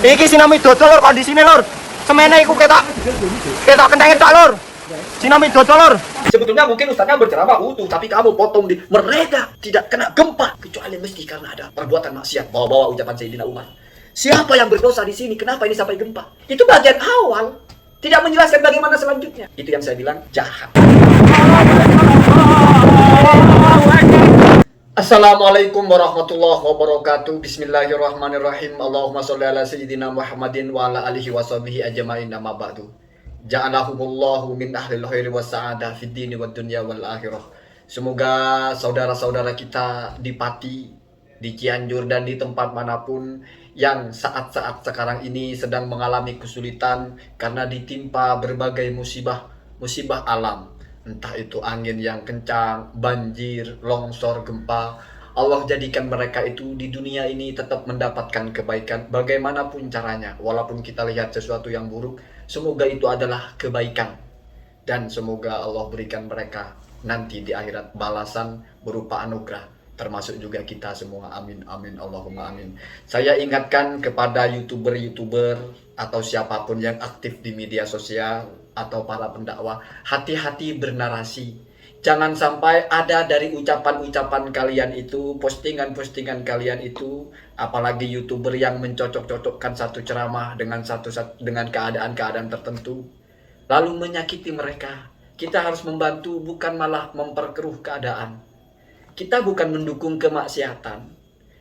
Iki sinami dodol lor kondisine lor. Semene iku ketok kentenge tok lor. Sinami dodol lor. Sebetulnya mungkin ustaznya berceramah utuh, tapi kamu potong di mereka tidak kena gempa kecuali mesti karena ada perbuatan maksiat. Bawa-bawa ucapan Sayyidina Umar. Siapa yang berdosa di sini? Kenapa ini sampai gempa? Itu bagian awal. Tidak menjelaskan bagaimana selanjutnya. Itu yang saya bilang jahat. Assalamualaikum warahmatullahi wabarakatuh. Bismillahirrahmanirrahim. Allahumma sholli ala sayyidina Muhammadin wa ala alihi washabihi ajmain, amma ba'du. Ja'alahumullahu min ahlil khairi was sa'adah fid dini wad dunya wal akhirah. Semoga saudara-saudara kita di Pati, di Cianjur dan di tempat manapun yang saat-saat sekarang ini sedang mengalami kesulitan karena ditimpa berbagai musibah alam. Entah itu angin yang kencang, banjir, longsor, gempa. Allah jadikan mereka itu di dunia ini tetap mendapatkan kebaikan bagaimanapun caranya. Walaupun kita lihat sesuatu yang buruk, semoga itu adalah kebaikan. Dan semoga Allah berikan mereka nanti di akhirat balasan berupa anugerah. Termasuk juga kita semua, amin, amin, Allahumma amin. Saya ingatkan kepada youtuber atau siapapun yang aktif di media sosial atau para pendakwah, hati-hati bernarasi. Jangan sampai ada dari ucapan-ucapan kalian itu, postingan-postingan kalian itu, apalagi youtuber yang mencocok-cocokkan satu ceramah dengan dengan keadaan-keadaan tertentu, lalu menyakiti mereka. Kita harus membantu, bukan malah memperkeruh keadaan. Kita bukan mendukung kemaksiatan,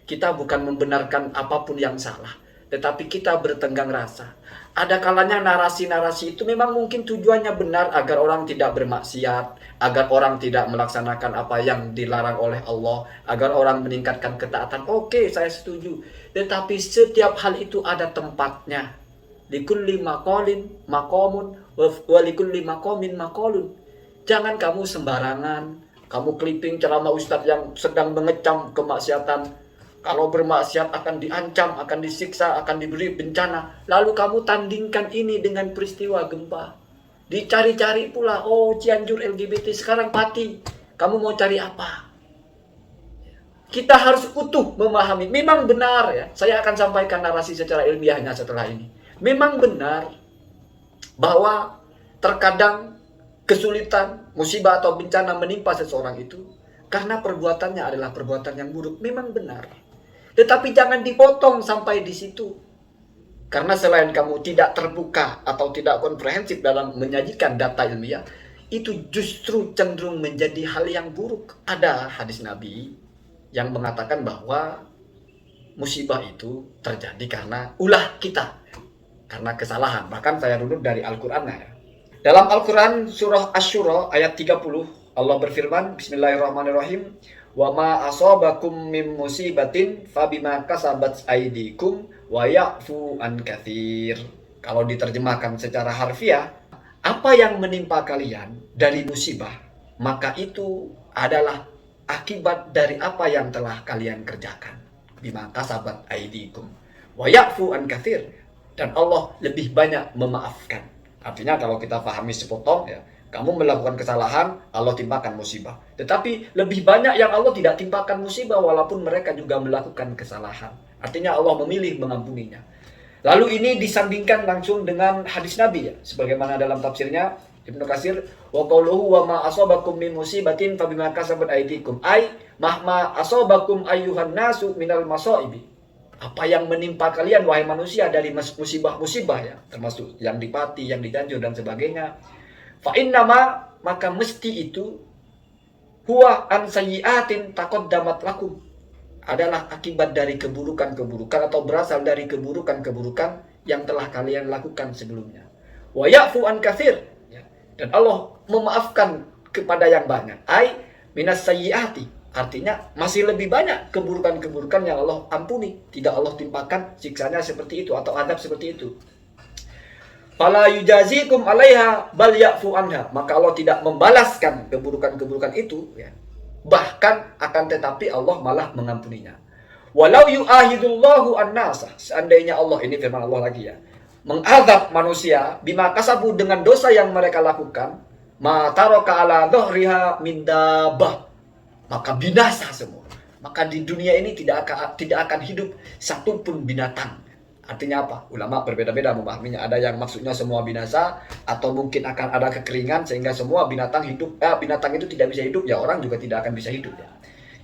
kita bukan membenarkan apapun yang salah, tetapi kita bertenggang rasa. Ada kalanya narasi-narasi itu memang mungkin tujuannya benar agar orang tidak bermaksiat, agar orang tidak melaksanakan apa yang dilarang oleh Allah, agar orang meningkatkan ketaatan. Oke, saya setuju. Tetapi setiap hal itu ada tempatnya. Likulli maqalin maqamun wa likulli maqamin maqalun. Jangan kamu sembarangan. Kamu clipping ceramah ustadz yang sedang mengecam kemaksiatan. Kalau bermaksiat akan diancam, akan disiksa, akan diberi bencana. Lalu kamu tandingkan ini dengan peristiwa gempa. Dicari-cari pula, oh Cianjur LGBT, sekarang Pati. Kamu mau cari apa? Kita harus utuh memahami. Memang benar ya, saya akan sampaikan narasi secara ilmiahnya setelah ini. Memang benar bahwa terkadang kesulitan, musibah atau bencana menimpa seseorang itu karena perbuatannya adalah perbuatan yang buruk. Memang benar. Tetapi jangan dipotong sampai di situ. Karena selain kamu tidak terbuka atau tidak komprehensif dalam menyajikan data ilmiah, itu justru cenderung menjadi hal yang buruk. Ada hadis Nabi yang mengatakan bahwa musibah itu terjadi karena ulah kita, karena kesalahan. Bahkan saya runut dari Al-Qur'an ya. Dalam Al-Quran surah Asy-Syura ayat 30, Allah berfirman, Bismillahirrahmanirrahim, wa ma asabakum min musibatin fabima kasabat aydikum wa ya'fu an katsir. Kalau diterjemahkan secara harfiah, apa yang menimpa kalian dari musibah, maka itu adalah akibat dari apa yang telah kalian kerjakan. Bima kasabat aydikum wa ya'fu an katsir. Dan Allah lebih banyak memaafkan. Artinya kalau kita pahami sepotong ya, kamu melakukan kesalahan, Allah timpakan musibah. Tetapi lebih banyak yang Allah tidak timpakan musibah walaupun mereka juga melakukan kesalahan. Artinya Allah memilih mengampuninya. Lalu ini disandingkan langsung dengan hadis Nabi ya, sebagaimana dalam tafsirnya Ibnu Katsir, wa qauluhu wa ma asabakum min musibatin fabima kasabat aydikum ay mahma asabakum ayyuhan nasu minal masaibi. Apa yang menimpa kalian wahai manusia dari musibah-musibah ya, termasuk yang di Pati, yang di Cianjur dan sebagainya. Fa innama, maka mesti itu huwa an sayyi'atin taqaddamat lakum, adalah akibat dari keburukan-keburukan atau berasal dari keburukan-keburukan yang telah kalian lakukan sebelumnya. Wa ya'fu an katsir, ya. Dan Allah memaafkan kepada yang banyak. Ai minas sayyi'ati. Artinya masih lebih banyak keburukan-keburukan yang Allah ampuni. Tidak Allah timpakan siksanya seperti itu atau adab seperti itu. Fala yujazikum alaiha bal ya'fu anha. Maka Allah tidak membalaskan keburukan-keburukan itu ya. Bahkan akan tetapi Allah malah mengampuninya. Walau yu'ahidullahu an-nasa. Seandainya Allah, ini firman Allah lagi ya, mengazab manusia bima kasabu dengan dosa yang mereka lakukan, ma taraka ala dhahriha min dabbah, maka binasa semua. Maka di dunia ini tidak akan hidup satupun binatang Artinya apa? Ulama berbeda-beda memahaminya. Ada yang maksudnya semua binasa, atau mungkin akan ada kekeringan sehingga semua binatang hidup. Binatang itu tidak bisa hidup, ya orang juga tidak akan bisa hidup. Ya.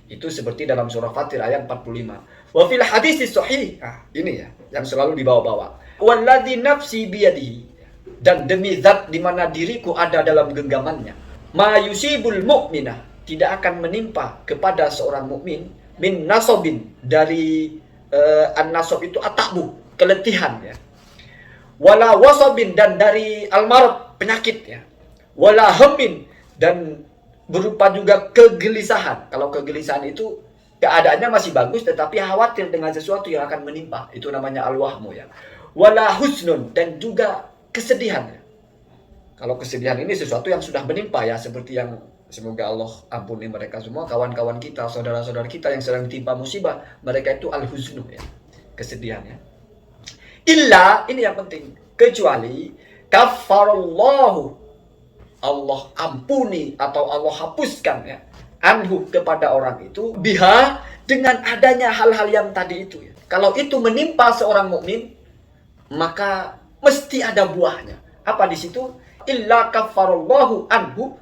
Itu seperti dalam surah Fatir ayat 45. Wa fil hadis sahih. Ini ya yang selalu dibawa-bawa. Walladzi nafsi biyadihi. Dan demi zat di mana diriku ada dalam genggamannya. Ma yusibul mu'minah. Tidak akan menimpa kepada seorang mukmin min nasobin, dari an-nasob itu atabu, keletihan ya. Wala wasabin, dan dari al-marad, penyakit ya. Wala hammin, dan berupa juga kegelisahan. Kalau kegelisahan itu keadaannya masih bagus tetapi khawatir dengan sesuatu yang akan menimpa. Itu namanya al-wahmu ya. Wala husnun, dan juga kesedihan ya. Kalau kesedihan ini sesuatu yang sudah menimpa ya, seperti yang semoga Allah ampuni mereka semua, kawan-kawan kita, saudara-saudara kita yang sedang ditimpa musibah, mereka itu al-huznu ya, kesedihan ya. Illa, ini yang penting, kecuali kafarallahu, Allah ampuni atau Allah hapuskan ya, anhu, kepada orang itu, biha, dengan adanya hal-hal yang tadi itu ya. Kalau itu menimpa seorang mukmin, maka mesti ada buahnya. Apa di situ? Illa kafarallahu anhu,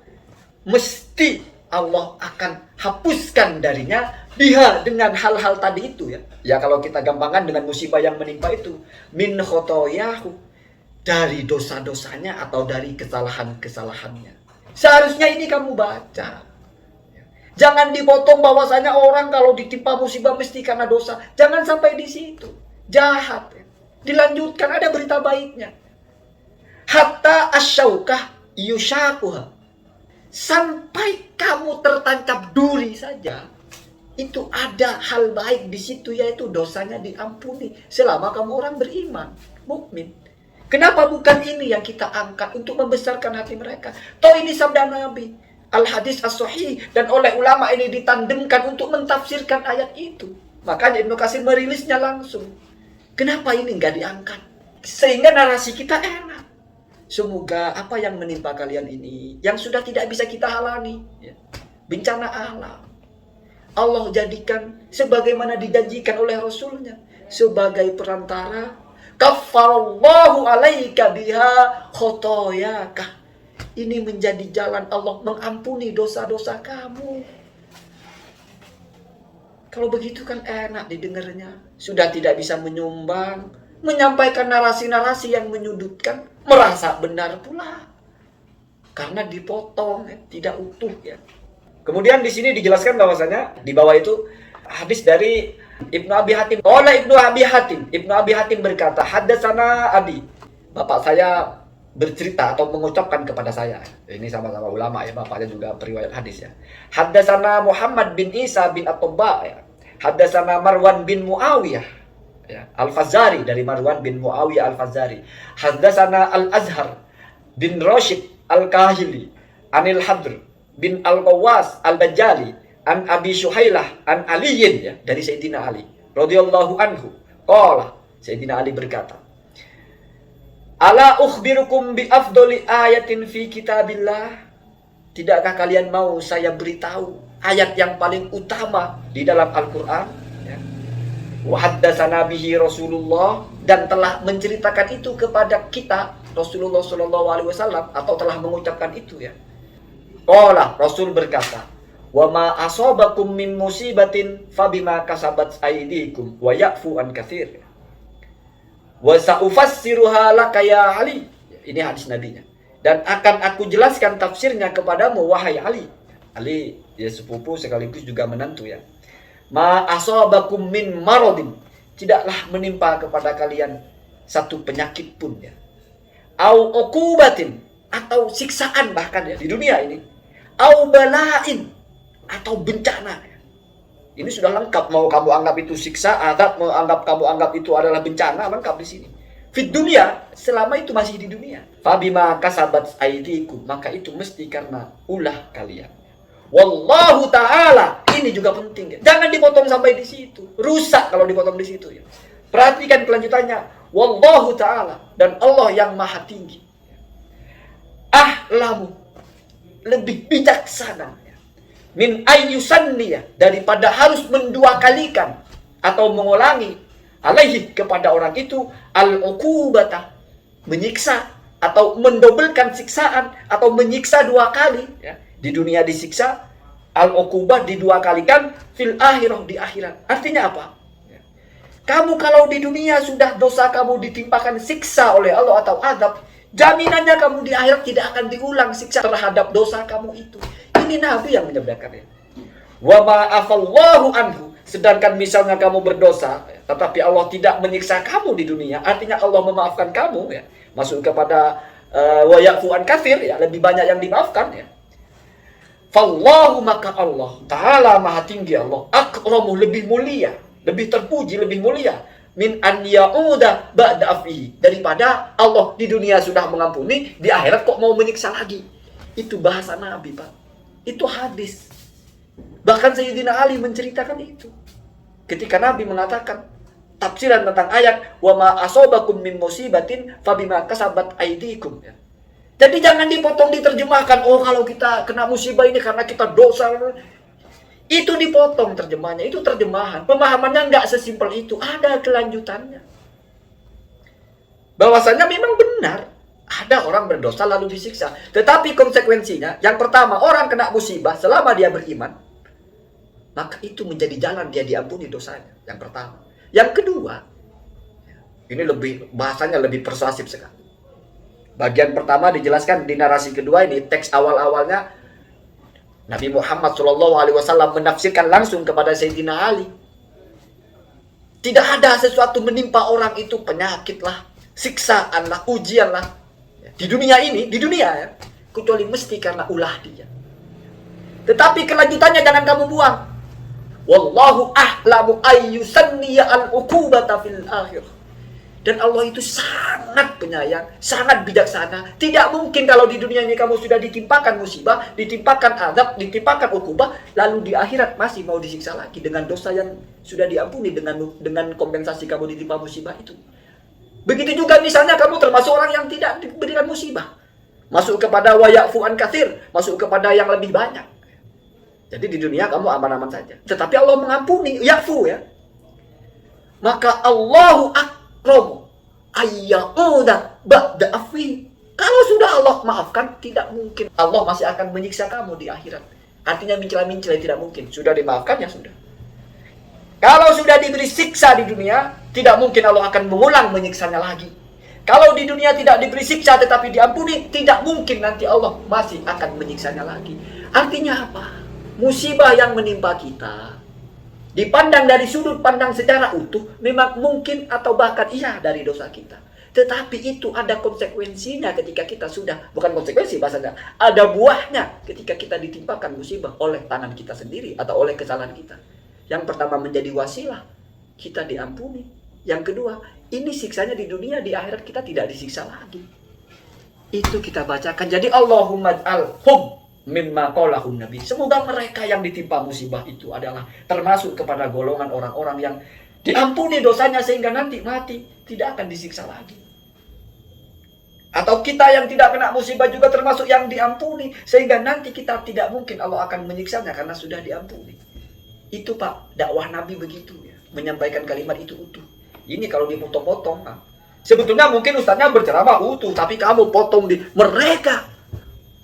mesti Allah akan hapuskan darinya biha, dengan hal-hal tadi itu ya. Ya kalau kita gampangkan dengan musibah yang menimpa itu, min khotoyahu, dari dosa-dosanya atau dari kesalahan-kesalahannya. Seharusnya ini kamu baca. Jangan dipotong bahwasanya orang kalau ditimpa musibah mesti karena dosa. Jangan sampai di situ. Jahat. Ya. Dilanjutkan, ada berita baiknya. Hatta asyaukah yushakuha, sampai kamu tertancap duri saja, itu ada hal baik di situ, yaitu dosanya diampuni selama kamu orang beriman, mukmin. Kenapa bukan ini yang kita angkat untuk membesarkan hati mereka? Toh ini sabda Nabi, al-hadis as-sahih, dan oleh ulama ini ditandemkan untuk mentafsirkan ayat itu. Makanya Ibnu Katsir merilisnya langsung. Kenapa ini nggak diangkat? Sehingga narasi kita enak. Semoga apa yang menimpa kalian ini, yang sudah tidak bisa kita halangi, ya, bencana alam, Allah jadikan sebagaimana dijanjikan oleh Rasulnya, sebagai perantara. Kafarallahu alaika biha khotoyaka. Ini menjadi jalan Allah mengampuni dosa-dosa kamu. Kalau begitu kan enak didengarnya. Sudah tidak bisa menyumbang, menyampaikan narasi-narasi yang menyudutkan, merasa benar pula. Karena dipotong, tidak utuh ya. Kemudian di sini dijelaskan bahwasanya di bawah itu hadis dari Ibnu Abi Hatim. Qala Ibnu Abi Hatim berkata, haddatsana abi. Bapak saya bercerita atau mengucapkan kepada saya. Ini sama-sama ulama ya, bapaknya juga periwayat hadis ya. Haddatsana Muhammad bin Isa bin At-Tabba ya. Haddatsana Marwan bin Muawiyah ya, Al-Fazari, dari Marwan bin Muawiyah Al-Fazari. Haddatsana Al-Azhar bin Rashid Al-Kahili Anil Hadr bin Al-Qawas Al-Bajali an Abi Syuhailah an Aliyin ya, dari Sayyidina Ali radhiyallahu anhu. Qala, Sayyidina Ali berkata, ala ukhbirukum bi afdoli ayatin fi kitabillah. Tidakkah kalian mau saya beritahu ayat yang paling utama di dalam Al-Quran ya. Wa haddatsana bihi Rasulullah, dan telah menceritakan itu kepada kita Rasulullah SAW, atau telah mengucapkan itu ya. Qala, Rasul berkata, wa ma asabakum min musibatin fabima kasabat aydikum wa ya'fu an katsir. Wa sa'ufassiruha laka ya Ali. Ini hadis nabinya. Dan akan aku jelaskan tafsirnya kepadamu wahai Ali. Ali ya sepupu sekaligus juga menantu ya. Ma asabakum min maradin, tidaklah menimpa kepada kalian satu penyakit pun ya. Au uqubatin, atau siksaan bahkan ya di dunia ini. Au bala'in, atau bencana ya. Ini sudah lengkap, mau kamu anggap itu siksa, atau mau kamu anggap itu adalah bencana, lengkap di sini. Fit dunia, selama itu masih di dunia. Fabima kasabat aydikum, maka itu mesti karena ulah kalian. Wallahu ta'ala, ini juga penting ya. Jangan dipotong sampai di situ. Rusak kalau dipotong di situ ya. Perhatikan kelanjutannya. Wallahu ta'ala, dan Allah yang maha tinggi. Ahlamu, lebih bijaksana ya. Min ayyusanniya, daripada harus mendua kalikan atau mengulangi alaihi kepada orang itu al-uqubata, menyiksa atau mendobelkan siksaan atau menyiksa 2 kali ya. Di dunia disiksa, al-uqubah di 2 kalikan, fil akhirah di akhirat. Artinya apa? Kamu kalau di dunia sudah dosa kamu ditimpakan siksa oleh Allah atau azab, jaminannya kamu di akhirat tidak akan diulang siksa terhadap dosa kamu itu. Ini Nabi yang menyabdakannya. Wa ma'afallahu anhu. Sedangkan misalnya kamu berdosa, tetapi Allah tidak menyiksa kamu di dunia, artinya Allah memaafkan kamu ya. Masuk kepada wa ya'fu an katsir ya, lebih banyak yang dimaafkan ya. Fallahu, maka Allah Ta'ala maha tinggi, Allah akramu, lebih mulia, lebih terpuji, lebih mulia min an ya'uda ba'da afihi, daripada Allah di dunia sudah mengampuni, di akhirat kok mau menyiksa lagi. Itu bahasa Nabi, Pak. Itu hadis. Bahkan Sayyidina Ali menceritakan itu. Ketika Nabi mengatakan tafsiran tentang ayat wa ma asobakum min musibatin fabima kasabat aydikum ya. Jadi jangan dipotong diterjemahkan, oh kalau kita kena musibah ini karena kita dosa. Itu dipotong terjemahnya, itu terjemahan. Pemahamannya nggak sesimpel itu, ada kelanjutannya. Bahwasanya memang benar, ada orang berdosa lalu disiksa. Tetapi konsekuensinya, yang pertama, orang kena musibah selama dia beriman, maka itu menjadi jalan dia diampuni dosanya. Yang pertama. Yang kedua, ini lebih bahasanya lebih persuasif sekali. Bagian pertama dijelaskan di narasi kedua ini, teks awal-awalnya Nabi Muhammad SAW menafsirkan langsung kepada Sayyidina Ali. Tidak ada sesuatu menimpa orang itu, penyakit lah, siksaan lah, ujian lah. Di dunia ini, di dunia ya, kecuali mesti karena ulah dia. Tetapi kelanjutannya jangan kamu buang. Wallahu a'lamu ayyusanniya al-uqubata fil akhirah. Dan Allah itu sangat penyayang, sangat bijaksana. Tidak mungkin kalau di dunia ini kamu sudah ditimpakan musibah, ditimpakan azab, ditimpakan ukubah, lalu di akhirat masih mau disiksa lagi dengan dosa yang sudah diampuni dengan kompensasi kamu ditimpa musibah itu. Begitu juga misalnya kamu termasuk orang yang tidak diberikan musibah, masuk kepada wa ya'fu an katsir, masuk kepada yang lebih banyak. Jadi di dunia kamu aman-aman saja. Tetapi Allah mengampuni, ya'fu ya. Maka Allahu akramu ayyauda ba'da afi. Kalau sudah Allah maafkan, tidak mungkin Allah masih akan menyiksa kamu di akhirat. Artinya mencela-mencela tidak mungkin. Sudah dimaafkan ya sudah. Kalau sudah diberi siksa di dunia, tidak mungkin Allah akan mengulang menyiksanya lagi. Kalau di dunia tidak diberi siksa tetapi diampuni, tidak mungkin nanti Allah masih akan menyiksanya lagi. Artinya apa? Musibah yang menimpa kita dipandang dari sudut pandang secara utuh, memang mungkin atau bahkan iya dari dosa kita. Tetapi itu ada konsekuensinya ketika kita sudah, bukan konsekuensi bahasanya, ada buahnya ketika kita ditimpakan musibah oleh tangan kita sendiri atau oleh kesalahan kita. Yang pertama menjadi wasilah, kita diampuni. Yang kedua, ini siksanya di dunia, di akhirat kita tidak disiksa lagi. Itu kita bacakan. Jadi Allahumma ij'alhum mimma qalahun nabi. Semoga mereka yang ditimpa musibah itu adalah termasuk kepada golongan orang-orang yang diampuni dosanya sehingga nanti mati tidak akan disiksa lagi. Atau kita yang tidak kena musibah juga termasuk yang diampuni sehingga nanti kita tidak mungkin Allah akan menyiksanya karena sudah diampuni. Itu Pak, dakwah Nabi begitu ya, menyampaikan kalimat itu utuh. Ini kalau dipotong-potong, nah, sebetulnya mungkin ustaznya berceramah utuh, tapi kamu potong di mereka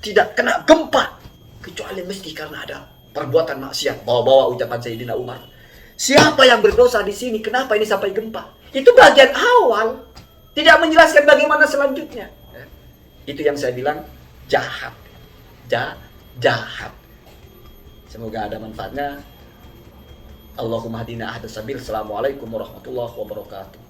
tidak kena gempa kecuali mesti karena ada perbuatan maksiat. Bawa-bawa ucapan Sayyidina Umar. Siapa yang berdosa di sini? Kenapa ini sampai gempa? Itu bagian awal, tidak menjelaskan bagaimana selanjutnya. Itu yang saya bilang jahat, jahat. Semoga ada manfaatnya. Allahumma hadina ahdas sabil. Assalamualaikum warahmatullahi wabarakatuh.